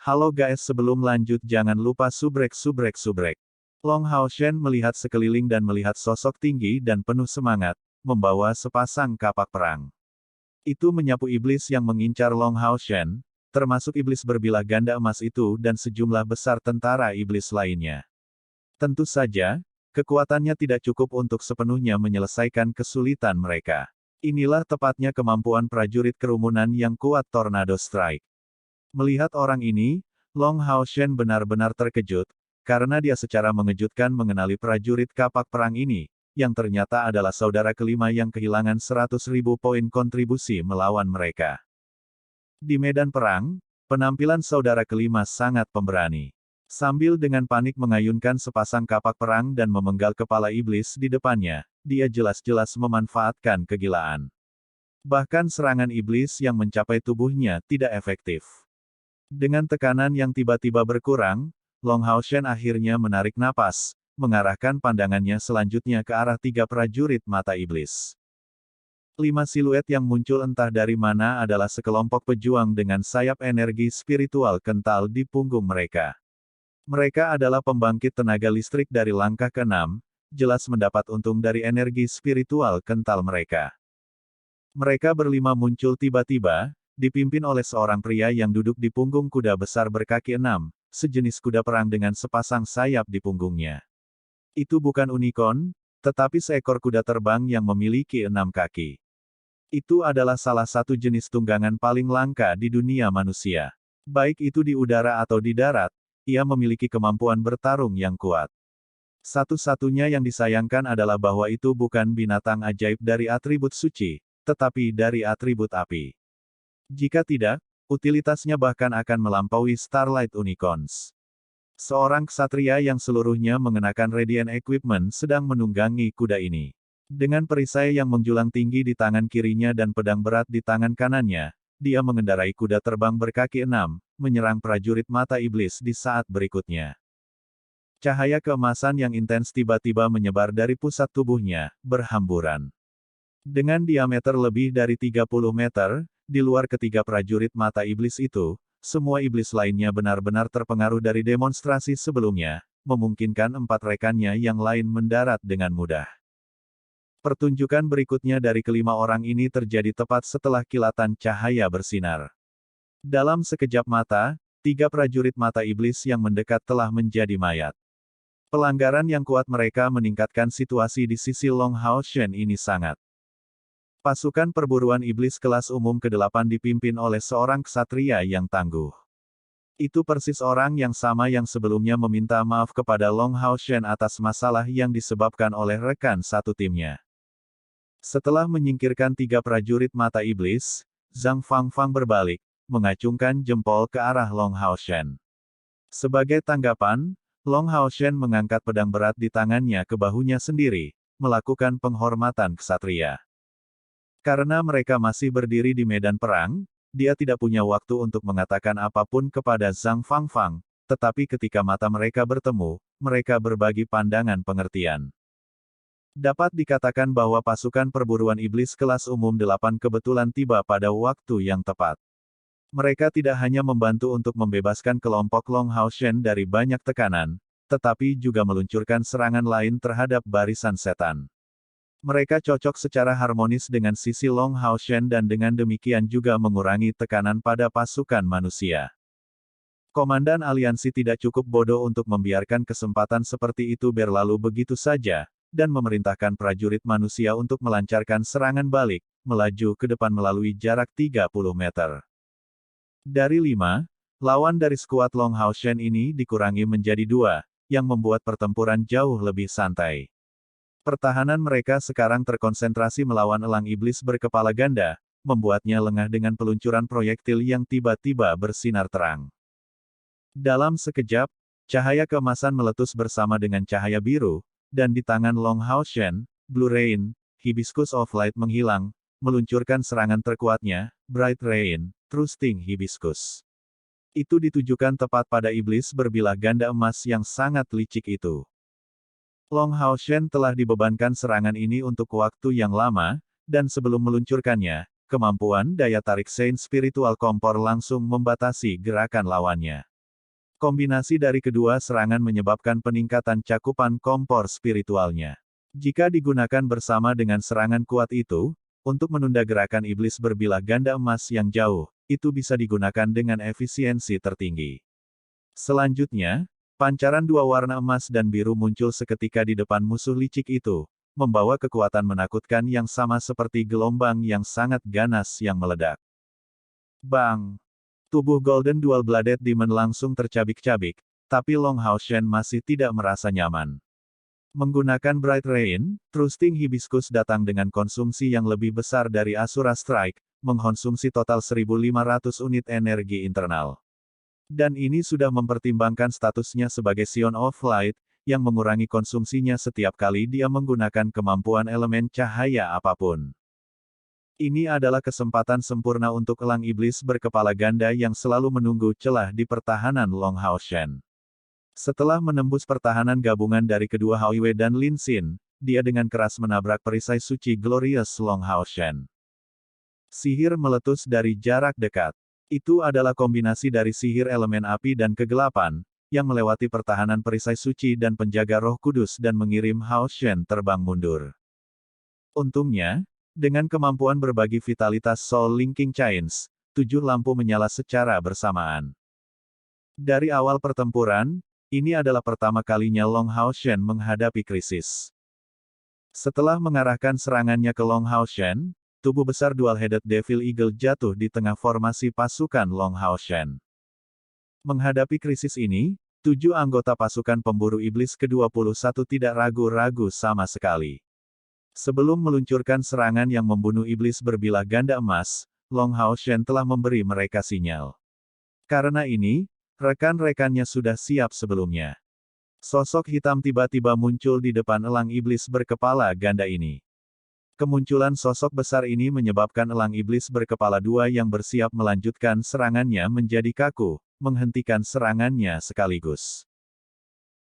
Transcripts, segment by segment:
Halo guys, sebelum lanjut jangan lupa subrek. Long Hao Shen melihat sekeliling dan melihat sosok tinggi dan penuh semangat, membawa sepasang kapak perang. Itu menyapu iblis yang mengincar Long Hao Shen, termasuk iblis berbilah ganda emas itu dan sejumlah besar tentara iblis lainnya. Tentu saja, kekuatannya tidak cukup untuk sepenuhnya menyelesaikan kesulitan mereka. Inilah tepatnya kemampuan prajurit kerumunan yang kuat Tornado Strike. Melihat orang ini, Long Hao Shen benar-benar terkejut, karena dia secara mengejutkan mengenali prajurit kapak perang ini, yang ternyata adalah saudara kelima yang kehilangan 100.000 poin kontribusi melawan mereka. Di medan perang, penampilan saudara kelima sangat pemberani. Sambil dengan panik mengayunkan sepasang kapak perang dan memenggal kepala iblis di depannya, dia jelas-jelas memanfaatkan kegilaan. Bahkan serangan iblis yang mencapai tubuhnya tidak efektif. Dengan tekanan yang tiba-tiba berkurang, Long Hao Shen akhirnya menarik napas, mengarahkan pandangannya selanjutnya ke arah 3 prajurit mata iblis. 5 siluet yang muncul entah dari mana adalah sekelompok pejuang dengan sayap energi spiritual kental di punggung mereka. Mereka adalah pembangkit tenaga listrik dari langkah ke-6, jelas mendapat untung dari energi spiritual kental mereka. Mereka berlima muncul tiba-tiba, dipimpin oleh seorang pria yang duduk di punggung kuda besar berkaki 6, sejenis kuda perang dengan sepasang sayap di punggungnya. Itu bukan unicorn, tetapi seekor kuda terbang yang memiliki 6 kaki. Itu adalah salah satu jenis tunggangan paling langka di dunia manusia. Baik itu di udara atau di darat, ia memiliki kemampuan bertarung yang kuat. Satu-satunya yang disayangkan adalah bahwa itu bukan binatang ajaib dari atribut suci, tetapi dari atribut api. Jika tidak, utilitasnya bahkan akan melampaui Starlight Unicorns. Seorang ksatria yang seluruhnya mengenakan Radiant Equipment sedang menunggangi kuda ini. Dengan perisai yang menjulang tinggi di tangan kirinya dan pedang berat di tangan kanannya, dia mengendarai kuda terbang berkaki 6, menyerang prajurit mata iblis di saat berikutnya. Cahaya keemasan yang intens tiba-tiba menyebar dari pusat tubuhnya, berhamburan. Dengan diameter lebih dari 30 meter, di luar ketiga prajurit mata iblis itu, semua iblis lainnya benar-benar terpengaruh dari demonstrasi sebelumnya, memungkinkan 4 rekannya yang lain mendarat dengan mudah. Pertunjukan berikutnya dari kelima orang ini terjadi tepat setelah kilatan cahaya bersinar. Dalam sekejap mata, 3 prajurit mata iblis yang mendekat telah menjadi mayat. Pelanggaran yang kuat mereka meningkatkan situasi di sisi Long Hao Shen ini sangat. Pasukan perburuan iblis kelas umum ke-8 dipimpin oleh seorang ksatria yang tangguh. Itu persis orang yang sama yang sebelumnya meminta maaf kepada Long Hao Shen atas masalah yang disebabkan oleh rekan satu timnya. Setelah menyingkirkan 3 prajurit mata iblis, Zhang Fangfang berbalik, mengacungkan jempol ke arah Long Hao Shen. Sebagai tanggapan, Long Hao Shen mengangkat pedang berat di tangannya ke bahunya sendiri, melakukan penghormatan ksatria. Karena mereka masih berdiri di medan perang, dia tidak punya waktu untuk mengatakan apapun kepada Zhang Fangfang, tetapi ketika mata mereka bertemu, mereka berbagi pandangan pengertian. Dapat dikatakan bahwa pasukan perburuan iblis kelas umum 8 kebetulan tiba pada waktu yang tepat. Mereka tidak hanya membantu untuk membebaskan kelompok Long Hao Shen dari banyak tekanan, tetapi juga meluncurkan serangan lain terhadap barisan setan. Mereka cocok secara harmonis dengan sisi Long Hao Shen dan dengan demikian juga mengurangi tekanan pada pasukan manusia. Komandan aliansi tidak cukup bodoh untuk membiarkan kesempatan seperti itu berlalu begitu saja, dan memerintahkan prajurit manusia untuk melancarkan serangan balik, melaju ke depan melalui jarak 30 meter. Dari 5, lawan dari skuad Long Hao Shen ini dikurangi menjadi 2, yang membuat pertempuran jauh lebih santai. Pertahanan mereka sekarang terkonsentrasi melawan elang iblis berkepala ganda, membuatnya lengah dengan peluncuran proyektil yang tiba-tiba bersinar terang. Dalam sekejap, cahaya keemasan meletus bersama dengan cahaya biru, dan di tangan Long Hao Shen, Blue Rain, Hibiscus of Light menghilang, meluncurkan serangan terkuatnya, Bright Rain, Trusting Hibiscus. Itu ditujukan tepat pada iblis berbilah ganda emas yang sangat licik itu. Long Hao Shen telah dibebankan serangan ini untuk waktu yang lama, dan sebelum meluncurkannya, kemampuan daya tarik Saint Spiritual Kompor langsung membatasi gerakan lawannya. Kombinasi dari kedua serangan menyebabkan peningkatan cakupan kompor spiritualnya. Jika digunakan bersama dengan serangan kuat itu, untuk menunda gerakan iblis berbilah ganda emas yang jauh, itu bisa digunakan dengan efisiensi tertinggi. Selanjutnya, pancaran dua warna emas dan biru muncul seketika di depan musuh licik itu, membawa kekuatan menakutkan yang sama seperti gelombang yang sangat ganas yang meledak. Bang! Tubuh Golden Dual-Bladed Demon langsung tercabik-cabik, tapi Long Hao Shen masih tidak merasa nyaman. Menggunakan Bright Rain, Trusting Hibiscus datang dengan konsumsi yang lebih besar dari Asura Strike, mengkonsumsi total 1.500 unit energi internal. Dan ini sudah mempertimbangkan statusnya sebagai Scion of Light, yang mengurangi konsumsinya setiap kali dia menggunakan kemampuan elemen cahaya apapun. Ini adalah kesempatan sempurna untuk elang iblis berkepala ganda yang selalu menunggu celah di pertahanan Long Hao Shen. Setelah menembus pertahanan gabungan dari kedua Hao Yue dan Lin Xin, dia dengan keras menabrak perisai suci Glorious Long Hao Shen. Sihir meletus dari jarak dekat. Itu adalah kombinasi dari sihir elemen api dan kegelapan, yang melewati pertahanan perisai suci dan penjaga roh kudus dan mengirim Hao Shen terbang mundur. Untungnya, dengan kemampuan berbagi vitalitas Soul Linking Chains, 7 lampu menyala secara bersamaan. Dari awal pertempuran, ini adalah pertama kalinya Long Hao Shen menghadapi krisis. Setelah mengarahkan serangannya ke Long Hao Shen, tubuh besar Dual-Headed Devil Eagle jatuh di tengah formasi pasukan Long Hao Shen. Menghadapi krisis ini, 7 anggota pasukan pemburu iblis ke-21 tidak ragu-ragu sama sekali. Sebelum meluncurkan serangan yang membunuh iblis berbilah ganda emas, Long Hao Shen telah memberi mereka sinyal. Karena ini, rekan-rekannya sudah siap sebelumnya. Sosok hitam tiba-tiba muncul di depan elang iblis berkepala ganda ini. Kemunculan sosok besar ini menyebabkan elang iblis berkepala dua yang bersiap melanjutkan serangannya menjadi kaku, menghentikan serangannya sekaligus.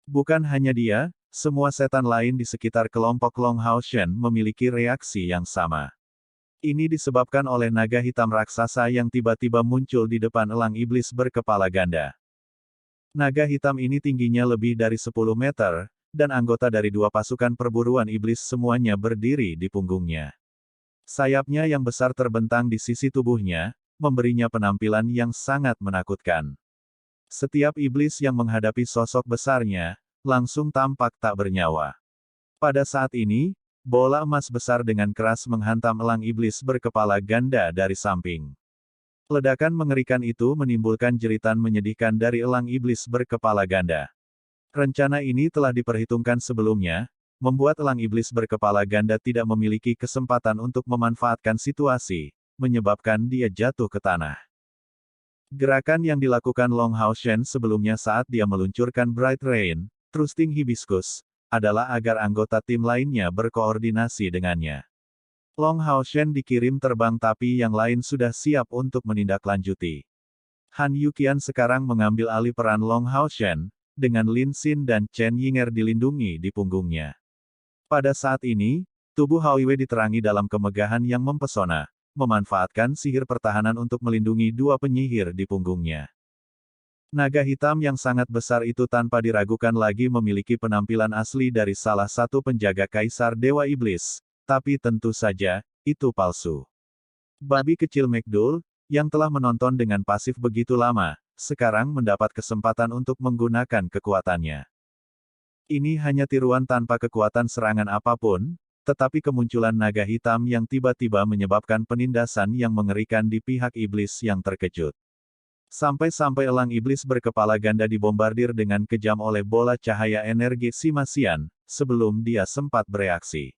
Bukan hanya dia, semua setan lain di sekitar kelompok Long Hao Shen memiliki reaksi yang sama. Ini disebabkan oleh naga hitam raksasa yang tiba-tiba muncul di depan elang iblis berkepala ganda. Naga hitam ini tingginya lebih dari 10 meter, dan anggota dari 2 pasukan perburuan iblis semuanya berdiri di punggungnya. Sayapnya yang besar terbentang di sisi tubuhnya, memberinya penampilan yang sangat menakutkan. Setiap iblis yang menghadapi sosok besarnya, langsung tampak tak bernyawa. Pada saat ini, bola emas besar dengan keras menghantam elang iblis berkepala ganda dari samping. Ledakan mengerikan itu menimbulkan jeritan menyedihkan dari elang iblis berkepala ganda. Rencana ini telah diperhitungkan sebelumnya, membuat elang iblis berkepala ganda tidak memiliki kesempatan untuk memanfaatkan situasi, menyebabkan dia jatuh ke tanah. Gerakan yang dilakukan Long Hao Shen sebelumnya saat dia meluncurkan Bright Rain, Trusting Hibiscus, adalah agar anggota tim lainnya berkoordinasi dengannya. Long Hao Shen dikirim terbang tapi yang lain sudah siap untuk menindaklanjuti. Han Yuqian sekarang mengambil alih peran Long Hao Shen, dengan Lin Xin dan Chen Yinger dilindungi di punggungnya. Pada saat ini, tubuh Hao Yue diterangi dalam kemegahan yang mempesona, memanfaatkan sihir pertahanan untuk melindungi 2 penyihir di punggungnya. Naga hitam yang sangat besar itu tanpa diragukan lagi memiliki penampilan asli dari salah satu penjaga Kaisar Dewa Iblis, tapi tentu saja, itu palsu. Babi kecil McDull, yang telah menonton dengan pasif begitu lama, sekarang mendapat kesempatan untuk menggunakan kekuatannya. Ini hanya tiruan tanpa kekuatan serangan apapun, tetapi kemunculan naga hitam yang tiba-tiba menyebabkan penindasan yang mengerikan di pihak iblis yang terkejut. Sampai-sampai elang iblis berkepala ganda dibombardir dengan kejam oleh bola cahaya energi Simasian, sebelum dia sempat bereaksi.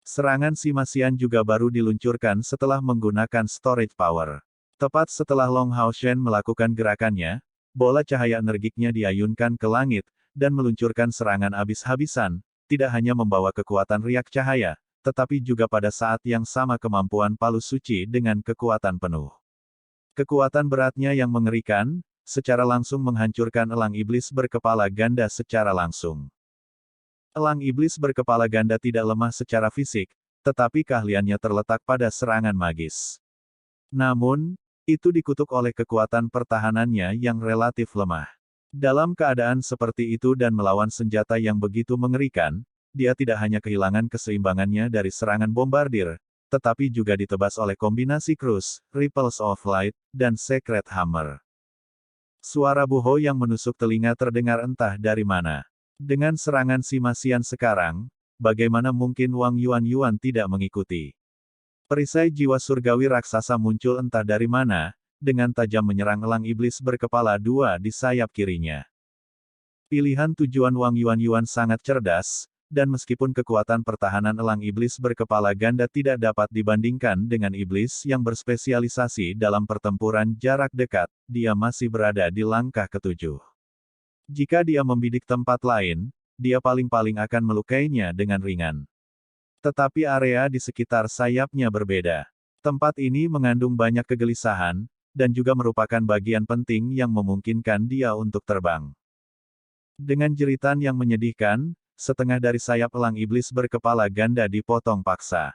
Serangan Simasian juga baru diluncurkan setelah menggunakan storage power. Tepat setelah Long Hao Shen melakukan gerakannya, bola cahaya energiknya diayunkan ke langit, dan meluncurkan serangan habis-habisan, tidak hanya membawa kekuatan riak cahaya, tetapi juga pada saat yang sama kemampuan palu suci dengan kekuatan penuh. Kekuatan beratnya yang mengerikan, secara langsung menghancurkan elang iblis berkepala ganda secara langsung. Elang iblis berkepala ganda tidak lemah secara fisik, tetapi keahliannya terletak pada serangan magis. Namun, itu dikutuk oleh kekuatan pertahanannya yang relatif lemah. Dalam keadaan seperti itu dan melawan senjata yang begitu mengerikan, dia tidak hanya kehilangan keseimbangannya dari serangan bombardir, tetapi juga ditebas oleh kombinasi Cruise, Ripples of Light, dan Secret Hammer. Suara buho yang menusuk telinga terdengar entah dari mana. Dengan serangan si Masian sekarang, bagaimana mungkin Wang Yuan tidak mengikuti? Perisai jiwa surgawi raksasa muncul entah dari mana, dengan tajam menyerang elang iblis berkepala dua di sayap kirinya. Pilihan tujuan Wang Yuan sangat cerdas, dan meskipun kekuatan pertahanan elang iblis berkepala ganda tidak dapat dibandingkan dengan iblis yang berspesialisasi dalam pertempuran jarak dekat, dia masih berada di langkah ketujuh. Jika dia membidik tempat lain, dia paling-paling akan melukainya dengan ringan. Tetapi area di sekitar sayapnya berbeda. Tempat ini mengandung banyak kegelisahan, dan juga merupakan bagian penting yang memungkinkan dia untuk terbang. Dengan jeritan yang menyedihkan, setengah dari sayap elang iblis berkepala ganda dipotong paksa.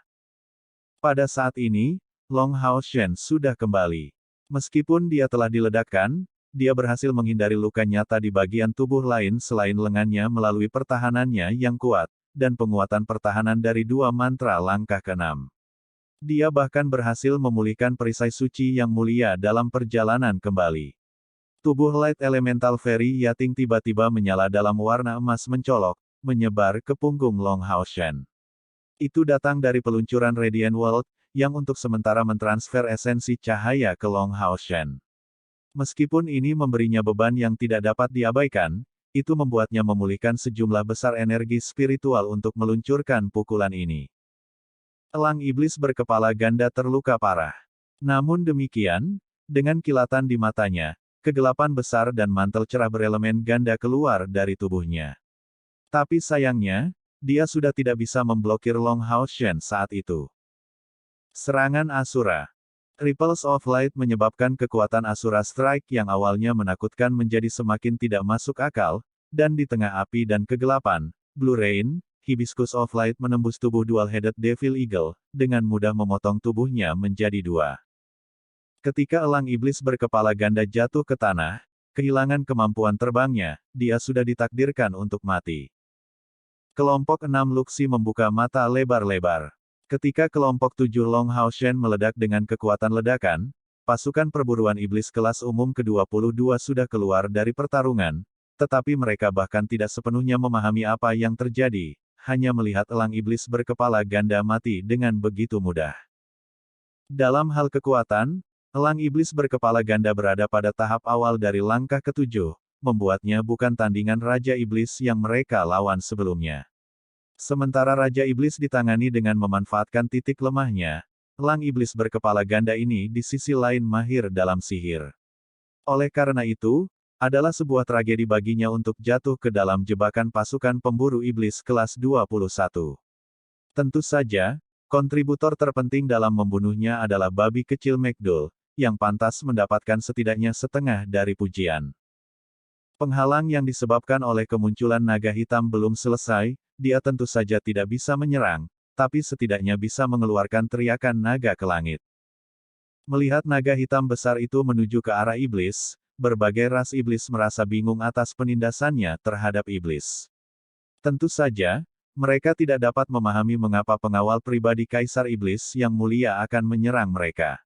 Pada saat ini, Long Hao Shen sudah kembali. Meskipun dia telah diledakkan, dia berhasil menghindari luka nyata di bagian tubuh lain selain lengannya melalui pertahanannya yang kuat, dan penguatan pertahanan dari dua mantra langkah ke-6. Dia bahkan berhasil memulihkan perisai suci yang mulia dalam perjalanan kembali. Tubuh Light Elemental Fairy Yating tiba-tiba menyala dalam warna emas mencolok, menyebar ke punggung Long Hao Shen. Itu datang dari peluncuran Radiant World, yang untuk sementara mentransfer esensi cahaya ke Long Hao Shen. Meskipun ini memberinya beban yang tidak dapat diabaikan, itu membuatnya memulihkan sejumlah besar energi spiritual untuk meluncurkan pukulan ini. Elang iblis berkepala ganda terluka parah. Namun demikian, dengan kilatan di matanya, kegelapan besar dan mantel cerah berelemen ganda keluar dari tubuhnya. Tapi sayangnya, dia sudah tidak bisa memblokir Long Hao Shen saat itu. Serangan Asura. Ripples of Light menyebabkan kekuatan Asura Strike yang awalnya menakutkan menjadi semakin tidak masuk akal, dan di tengah api dan kegelapan, Blue Rain, Hibiscus of Light menembus tubuh Dual-Headed Devil Eagle, dengan mudah memotong tubuhnya menjadi dua. Ketika elang iblis berkepala ganda jatuh ke tanah, kehilangan kemampuan terbangnya, dia sudah ditakdirkan untuk mati. Kelompok 6 Luxi membuka mata lebar-lebar. Ketika kelompok 7 Long Hao Shen meledak dengan kekuatan ledakan, pasukan perburuan iblis kelas umum ke-22 sudah keluar dari pertarungan, tetapi mereka bahkan tidak sepenuhnya memahami apa yang terjadi, hanya melihat elang iblis berkepala ganda mati dengan begitu mudah. Dalam hal kekuatan, elang iblis berkepala ganda berada pada tahap awal dari langkah ke-7, membuatnya bukan tandingan Raja Iblis yang mereka lawan sebelumnya. Sementara Raja Iblis ditangani dengan memanfaatkan titik lemahnya, elang iblis berkepala ganda ini di sisi lain mahir dalam sihir. Oleh karena itu, adalah sebuah tragedi baginya untuk jatuh ke dalam jebakan pasukan pemburu iblis kelas 21. Tentu saja, kontributor terpenting dalam membunuhnya adalah babi kecil McDull, yang pantas mendapatkan setidaknya setengah dari pujian. Penghalang yang disebabkan oleh kemunculan naga hitam belum selesai, dia tentu saja tidak bisa menyerang, tapi setidaknya bisa mengeluarkan teriakan naga ke langit. Melihat naga hitam besar itu menuju ke arah iblis, berbagai ras iblis merasa bingung atas penindasannya terhadap iblis. Tentu saja, mereka tidak dapat memahami mengapa pengawal pribadi Kaisar Iblis yang mulia akan menyerang mereka.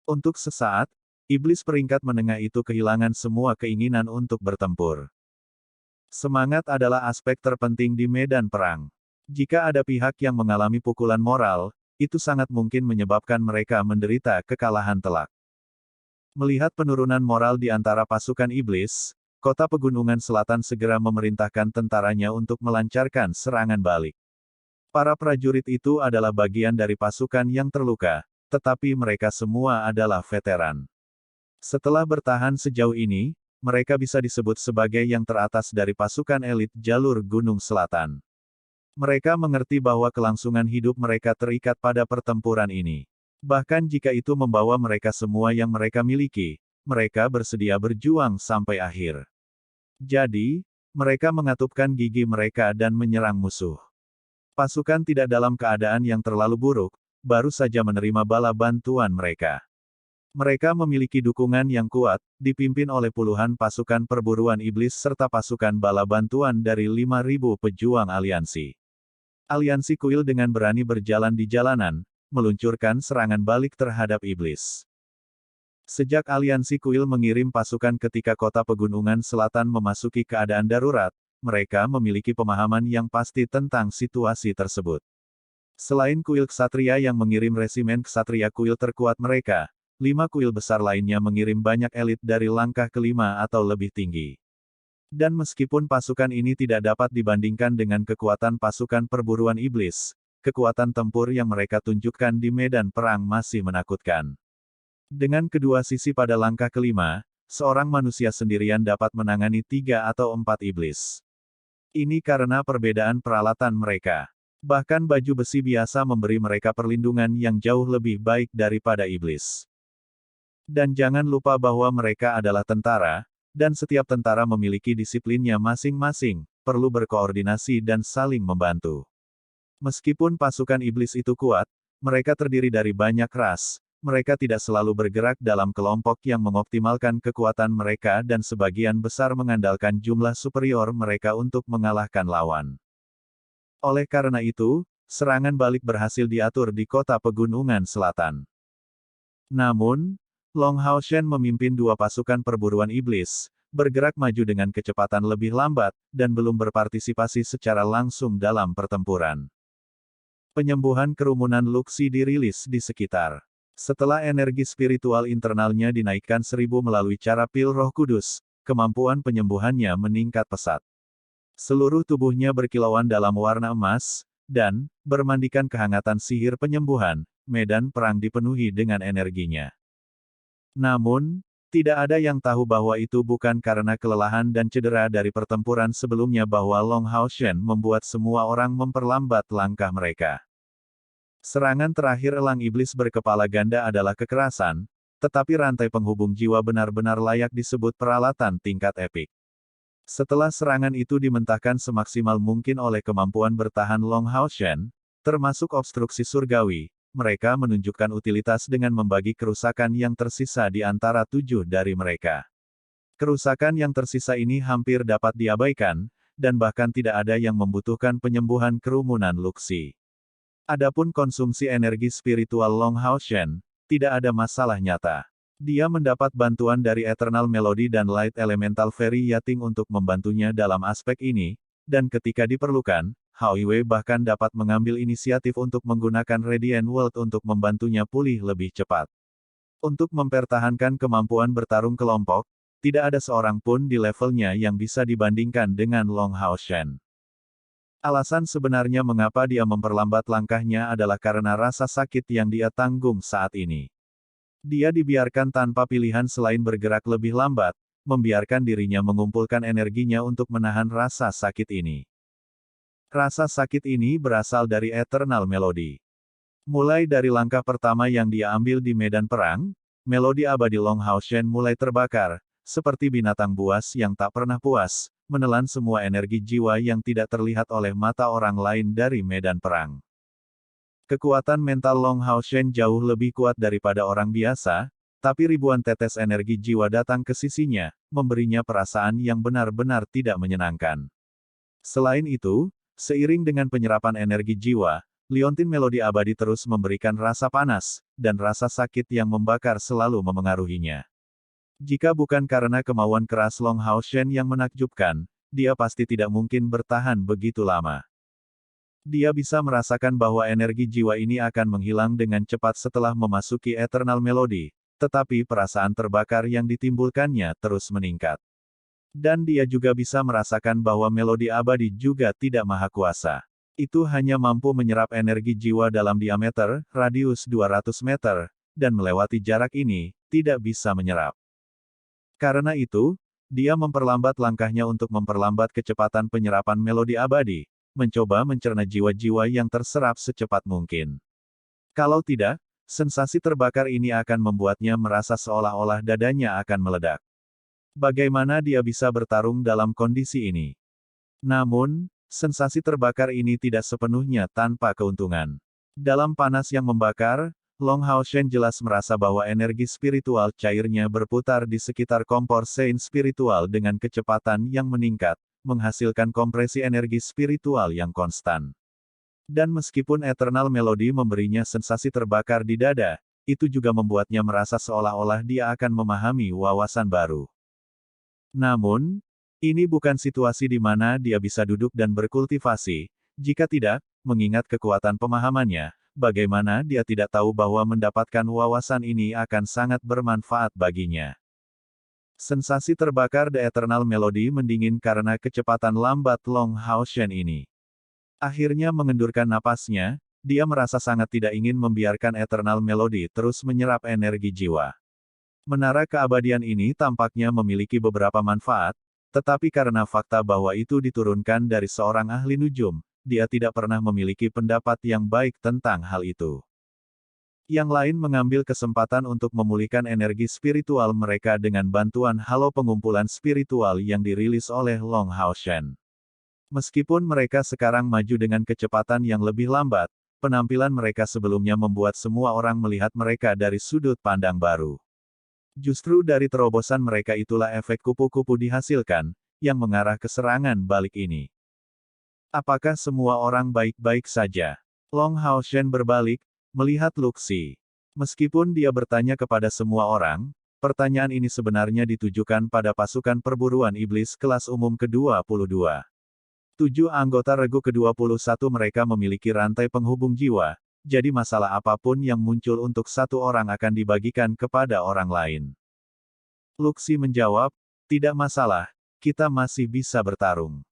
Untuk sesaat, iblis peringkat menengah itu kehilangan semua keinginan untuk bertempur. Semangat adalah aspek terpenting di medan perang. Jika ada pihak yang mengalami pukulan moral, itu sangat mungkin menyebabkan mereka menderita kekalahan telak. Melihat penurunan moral di antara pasukan iblis, kota pegunungan selatan segera memerintahkan tentaranya untuk melancarkan serangan balik. Para prajurit itu adalah bagian dari pasukan yang terluka, tetapi mereka semua adalah veteran. Setelah bertahan sejauh ini, mereka bisa disebut sebagai yang teratas dari pasukan elit jalur Gunung Selatan. Mereka mengerti bahwa kelangsungan hidup mereka terikat pada pertempuran ini. Bahkan jika itu membawa mereka semua yang mereka miliki, mereka bersedia berjuang sampai akhir. Jadi, mereka mengatupkan gigi mereka dan menyerang musuh. Pasukan tidak dalam keadaan yang terlalu buruk, baru saja menerima bala bantuan mereka. Mereka memiliki dukungan yang kuat, dipimpin oleh puluhan pasukan perburuan iblis serta pasukan bala bantuan dari 5.000 pejuang aliansi. Aliansi kuil dengan berani berjalan di jalanan, meluncurkan serangan balik terhadap iblis. Sejak aliansi kuil mengirim pasukan ketika kota pegunungan selatan memasuki keadaan darurat, mereka memiliki pemahaman yang pasti tentang situasi tersebut. Selain kuil ksatria yang mengirim resimen ksatria kuil terkuat mereka, 5 kuil besar lainnya mengirim banyak elit dari langkah kelima atau lebih tinggi. Dan meskipun pasukan ini tidak dapat dibandingkan dengan kekuatan pasukan perburuan iblis, kekuatan tempur yang mereka tunjukkan di medan perang masih menakutkan. Dengan kedua sisi pada langkah kelima, seorang manusia sendirian dapat menangani 3 atau 4 iblis. Ini karena perbedaan peralatan mereka. Bahkan baju besi biasa memberi mereka perlindungan yang jauh lebih baik daripada iblis. Dan jangan lupa bahwa mereka adalah tentara, dan setiap tentara memiliki disiplinnya masing-masing, perlu berkoordinasi dan saling membantu. Meskipun pasukan iblis itu kuat, mereka terdiri dari banyak ras, mereka tidak selalu bergerak dalam kelompok yang mengoptimalkan kekuatan mereka dan sebagian besar mengandalkan jumlah superior mereka untuk mengalahkan lawan. Oleh karena itu, serangan balik berhasil diatur di kota pegunungan selatan. Namun, Long Hao Shen memimpin 2 pasukan perburuan iblis, bergerak maju dengan kecepatan lebih lambat, dan belum berpartisipasi secara langsung dalam pertempuran. Penyembuhan kerumunan Luxi dirilis di sekitar. Setelah energi spiritual internalnya dinaikkan 1000 melalui cara pil roh kudus, kemampuan penyembuhannya meningkat pesat. Seluruh tubuhnya berkilauan dalam warna emas, dan, bermandikan kehangatan sihir penyembuhan, medan perang dipenuhi dengan energinya. Namun, tidak ada yang tahu bahwa itu bukan karena kelelahan dan cedera dari pertempuran sebelumnya bahwa Long Hao Shen membuat semua orang memperlambat langkah mereka. Serangan terakhir elang iblis berkepala ganda adalah kekerasan, tetapi rantai penghubung jiwa benar-benar layak disebut peralatan tingkat epik. Setelah serangan itu dimentahkan semaksimal mungkin oleh kemampuan bertahan Long Hao Shen, termasuk obstruksi surgawi, mereka menunjukkan utilitas dengan membagi kerusakan yang tersisa di antara 7 dari mereka. Kerusakan yang tersisa ini hampir dapat diabaikan, dan bahkan tidak ada yang membutuhkan penyembuhan kerumunan Luxi. Adapun konsumsi energi spiritual Long Hao Shen, tidak ada masalah nyata. Dia mendapat bantuan dari Eternal Melody dan Light Elemental Fairy Yating untuk membantunya dalam aspek ini, dan ketika diperlukan, Hao Yue bahkan dapat mengambil inisiatif untuk menggunakan Radiant World untuk membantunya pulih lebih cepat. Untuk mempertahankan kemampuan bertarung kelompok, tidak ada seorang pun di levelnya yang bisa dibandingkan dengan Long Hao Shen. Alasan sebenarnya mengapa dia memperlambat langkahnya adalah karena rasa sakit yang dia tanggung saat ini. Dia dibiarkan tanpa pilihan selain bergerak lebih lambat, membiarkan dirinya mengumpulkan energinya untuk menahan rasa sakit ini. Rasa sakit ini berasal dari Eternal Melody. Mulai dari langkah pertama yang dia ambil di medan perang, melodi abadi Long Hao Shen mulai terbakar, seperti binatang buas yang tak pernah puas, menelan semua energi jiwa yang tidak terlihat oleh mata orang lain dari medan perang. Kekuatan mental Long Hao Shen jauh lebih kuat daripada orang biasa, tapi ribuan tetes energi jiwa datang ke sisinya, memberinya perasaan yang benar-benar tidak menyenangkan. Selain itu, seiring dengan penyerapan energi jiwa, liontin melodi abadi terus memberikan rasa panas, dan rasa sakit yang membakar selalu memengaruhinya. Jika bukan karena kemauan keras Long Hao Shen yang menakjubkan, dia pasti tidak mungkin bertahan begitu lama. Dia bisa merasakan bahwa energi jiwa ini akan menghilang dengan cepat setelah memasuki Eternal Melody, tetapi perasaan terbakar yang ditimbulkannya terus meningkat. Dan dia juga bisa merasakan bahwa melodi abadi juga tidak maha kuasa. Itu hanya mampu menyerap energi jiwa dalam diameter, radius 200 meter, dan melewati jarak ini, tidak bisa menyerap. Karena itu, dia memperlambat langkahnya untuk memperlambat kecepatan penyerapan melodi abadi, mencoba mencerna jiwa-jiwa yang terserap secepat mungkin. Kalau tidak, sensasi terbakar ini akan membuatnya merasa seolah-olah dadanya akan meledak. Bagaimana dia bisa bertarung dalam kondisi ini? Namun, sensasi terbakar ini tidak sepenuhnya tanpa keuntungan. Dalam panas yang membakar, Long Hao Shen jelas merasa bahwa energi spiritual cairnya berputar di sekitar kompor sein spiritual dengan kecepatan yang meningkat, menghasilkan kompresi energi spiritual yang konstan. Dan meskipun Eternal Melody memberinya sensasi terbakar di dada, itu juga membuatnya merasa seolah-olah dia akan memahami wawasan baru. Namun, ini bukan situasi di mana dia bisa duduk dan berkultivasi. Jika tidak, mengingat kekuatan pemahamannya, bagaimana dia tidak tahu bahwa mendapatkan wawasan ini akan sangat bermanfaat baginya. Sensasi terbakar The Eternal Melody mendingin karena kecepatan lambat Long Hao Shen ini. Akhirnya mengendurkan napasnya, dia merasa sangat tidak ingin membiarkan Eternal Melody terus menyerap energi jiwa. Menara keabadian ini tampaknya memiliki beberapa manfaat, tetapi karena fakta bahwa itu diturunkan dari seorang ahli nujum, dia tidak pernah memiliki pendapat yang baik tentang hal itu. Yang lain mengambil kesempatan untuk memulihkan energi spiritual mereka dengan bantuan halo pengumpulan spiritual yang dirilis oleh Long Hao Shen. Meskipun mereka sekarang maju dengan kecepatan yang lebih lambat, penampilan mereka sebelumnya membuat semua orang melihat mereka dari sudut pandang baru. Justru dari terobosan mereka itulah efek kupu-kupu dihasilkan, yang mengarah ke serangan balik ini. Apakah semua orang baik-baik saja? Long Hao Shen berbalik, melihat Luxi. Meskipun dia bertanya kepada semua orang, pertanyaan ini sebenarnya ditujukan pada pasukan perburuan iblis kelas umum ke-22. 7 anggota regu ke-21 mereka memiliki rantai penghubung jiwa, jadi masalah apapun yang muncul untuk satu orang akan dibagikan kepada orang lain. Luxi menjawab, tidak masalah, kita masih bisa bertarung.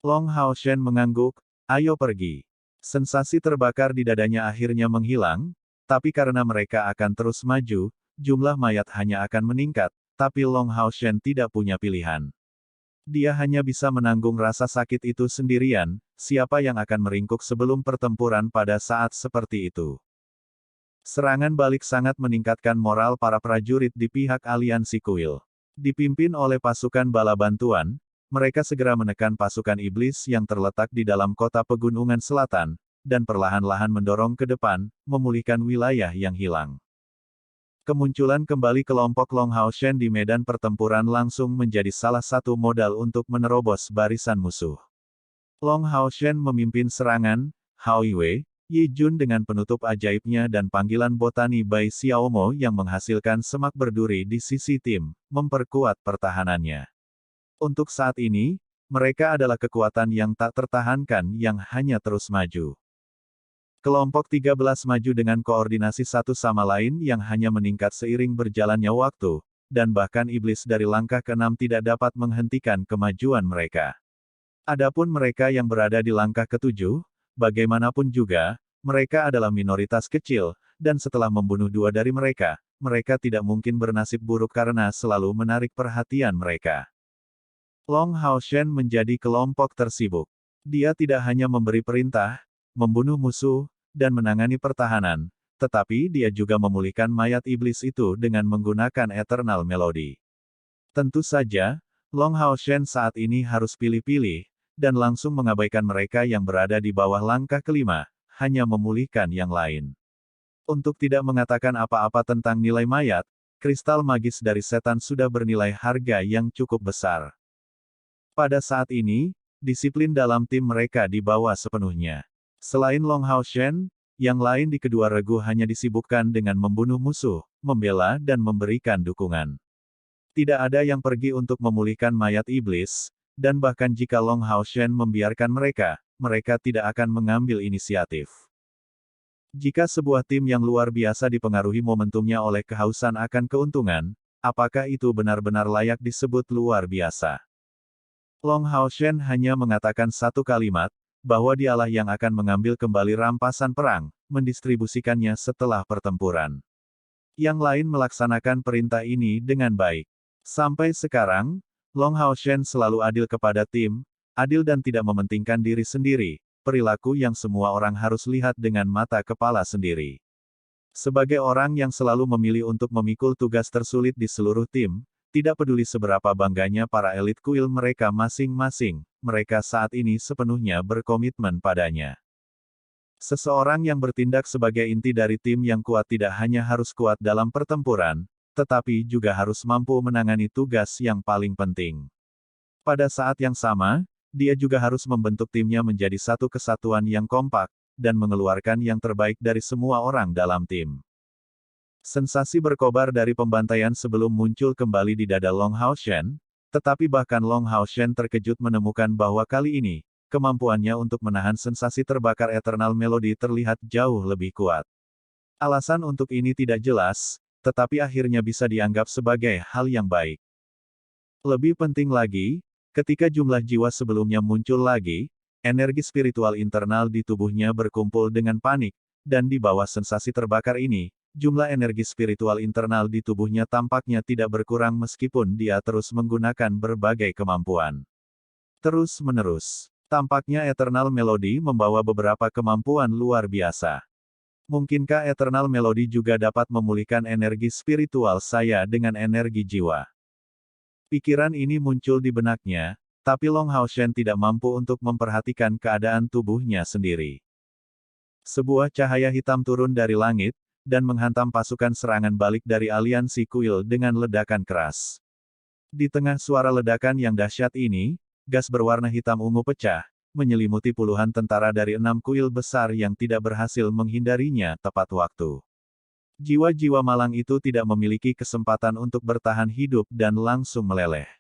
Long Hao Shen mengangguk, ayo pergi. Sensasi terbakar di dadanya akhirnya menghilang, tapi karena mereka akan terus maju, jumlah mayat hanya akan meningkat, tapi Long Hao Shen tidak punya pilihan. Dia hanya bisa menanggung rasa sakit itu sendirian, siapa yang akan meringkuk sebelum pertempuran pada saat seperti itu. Serangan balik sangat meningkatkan moral para prajurit di pihak aliansi kuil. Dipimpin oleh pasukan bala bantuan, mereka segera menekan pasukan iblis yang terletak di dalam kota pegunungan selatan, dan perlahan-lahan mendorong ke depan, memulihkan wilayah yang hilang. Kemunculan kembali kelompok Long Hao Shen di medan pertempuran langsung menjadi salah satu modal untuk menerobos barisan musuh. Long Hao Shen memimpin serangan, Hao Yue, Yi Jun dengan penutup ajaibnya dan panggilan botani Bai Xiaomo yang menghasilkan semak berduri di sisi tim, memperkuat pertahanannya. Untuk saat ini, mereka adalah kekuatan yang tak tertahankan yang hanya terus maju. Kelompok 13 maju dengan koordinasi satu sama lain yang hanya meningkat seiring berjalannya waktu, dan bahkan iblis dari langkah ke-6 tidak dapat menghentikan kemajuan mereka. Adapun mereka yang berada di langkah ke-7, bagaimanapun juga, mereka adalah minoritas kecil, dan setelah membunuh 2 dari mereka, mereka tidak mungkin bernasib buruk karena selalu menarik perhatian mereka. Long Hao Shen menjadi kelompok tersibuk. Dia tidak hanya memberi perintah, membunuh musuh, dan menangani pertahanan, tetapi dia juga memulihkan mayat iblis itu dengan menggunakan Eternal Melody. Tentu saja, Long Hao Shen saat ini harus pilih-pilih, dan langsung mengabaikan mereka yang berada di bawah langkah ke-5, hanya memulihkan yang lain. Untuk tidak mengatakan apa-apa tentang nilai mayat, kristal magis dari setan sudah bernilai harga yang cukup besar. Pada saat ini, disiplin dalam tim mereka dibawa sepenuhnya. Selain Long Hao Shen, yang lain di kedua regu hanya disibukkan dengan membunuh musuh, membela dan memberikan dukungan. Tidak ada yang pergi untuk memulihkan mayat iblis, dan bahkan jika Long Hao Shen membiarkan mereka, mereka tidak akan mengambil inisiatif. Jika sebuah tim yang luar biasa dipengaruhi momentumnya oleh kehausan akan keuntungan, apakah itu benar-benar layak disebut luar biasa? Long Hao Shen hanya mengatakan satu kalimat, bahwa dialah yang akan mengambil kembali rampasan perang, mendistribusikannya setelah pertempuran. Yang lain melaksanakan perintah ini dengan baik. Sampai sekarang, Long Hao Shen selalu adil kepada tim, adil dan tidak mementingkan diri sendiri, perilaku yang semua orang harus lihat dengan mata kepala sendiri. Sebagai orang yang selalu memilih untuk memikul tugas tersulit di seluruh tim, tidak peduli seberapa bangganya para elit kuil mereka masing-masing, mereka saat ini sepenuhnya berkomitmen padanya. Seseorang yang bertindak sebagai inti dari tim yang kuat tidak hanya harus kuat dalam pertempuran, tetapi juga harus mampu menangani tugas yang paling penting. Pada saat yang sama, dia juga harus membentuk timnya menjadi satu kesatuan yang kompak, dan mengeluarkan yang terbaik dari semua orang dalam tim. Sensasi berkobar dari pembantaian sebelum muncul kembali di dada Long Hao Shen, tetapi bahkan Long Hao Shen terkejut menemukan bahwa kali ini, kemampuannya untuk menahan sensasi terbakar Eternal Melody terlihat jauh lebih kuat. Alasan untuk ini tidak jelas, tetapi akhirnya bisa dianggap sebagai hal yang baik. Lebih penting lagi, ketika jumlah jiwa sebelumnya muncul lagi, energi spiritual internal di tubuhnya berkumpul dengan panik, dan di bawah sensasi terbakar ini, jumlah energi spiritual internal di tubuhnya tampaknya tidak berkurang meskipun dia terus menggunakan berbagai kemampuan. Terus-menerus, tampaknya Eternal Melody membawa beberapa kemampuan luar biasa. Mungkinkah Eternal Melody juga dapat memulihkan energi spiritual saya dengan energi jiwa? Pikiran ini muncul di benaknya, tapi Long Hao Shen tidak mampu untuk memperhatikan keadaan tubuhnya sendiri. Sebuah cahaya hitam turun dari langit, dan menghantam pasukan serangan balik dari aliansi kuil dengan ledakan keras. Di tengah suara ledakan yang dahsyat ini, gas berwarna hitam ungu pecah, menyelimuti puluhan tentara dari 6 kuil besar yang tidak berhasil menghindarinya tepat waktu. Jiwa-jiwa malang itu tidak memiliki kesempatan untuk bertahan hidup dan langsung meleleh.